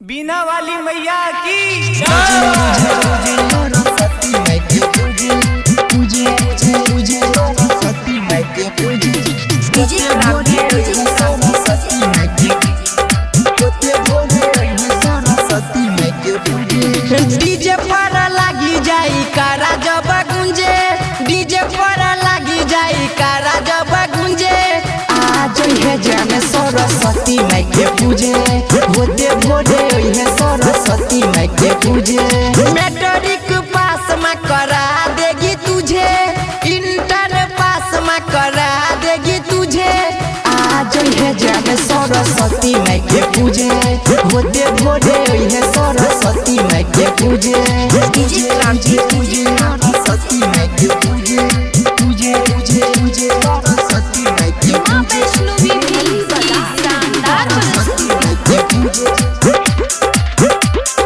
बीना वाली मैया की डीजे पर लागी जाई कारा जब गुंजे, डीजे पर लागी जाई कारा जब गुंजे। आज है जाने सरस्वती माई के पूजे, होते भोरे है सरस्वती माई के पूजे। मैट्रिक पास में करा देगी तुझे, इंटर पास में करा देगी तुझे। आज है जाने सरस्वती माई के पूजे, होते भोरे है सरस्वती माई के पूजे। डीजे क्रांति पूजे सरस्वती माई के पूजे, पूजे पूजे पूजे सरस्वती माई के पूजे। वैष्णवी भी बड़ा शानदार सरस्वती माई के पूजे,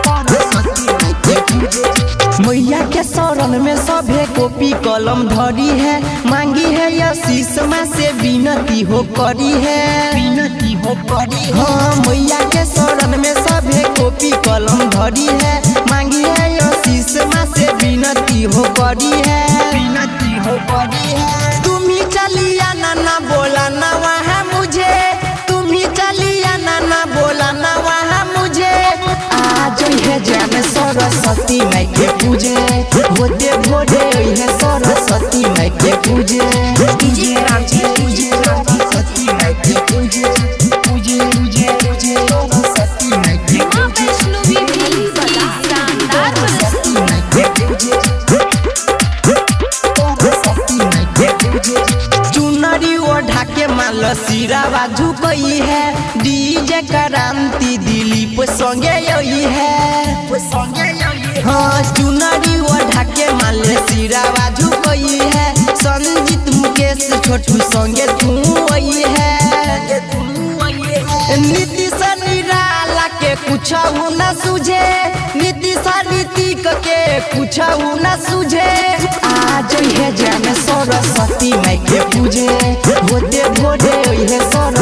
सरस्वती माई के पूजे। मैया के शरण में सभे कॉपी कलम धरी है, मांगी है आशीष माँ से विनती हो करी है, विनती हो करी। हाँ मैया के शरण में सभे कॉपी कलम धरी है, मांगी है आशीष माँ से विनती हो करी है, विनती हो करी है। तुम ही चलिया ना बोला ना वहाँ मुझे, तुम ही चलिया ना बोला ना वहाँ मुझे। आज है जाने सरस्वती माई के पूजे, होते भोरे है सरस्वती माई के पूजे। डीजे क्रांति पूजे सरस्वती माई के पूजे, पूजे पूजे पूजे सरस्वती माई के पूजे। वैष्णवी भी बड़ा शानदार सरस्वती माई के पूजे, सरस्वती माई के पूजे। चुनरी ओढ़ा के माल सिरावा झुकई है, डीजे क्रांति दिलीप संगे यही है। हाँ चुनरी ओढ़ा के माल सिरावा झुकई है, संजीत मुकेश छोटू संगे तू आई है। नीतीश निराला के कुछ न सूझे, नीतीश नीतिक के कुछ न सूझे। आज है जाने सरस्वती माई के पूजे, होते भोरे है सरस्वती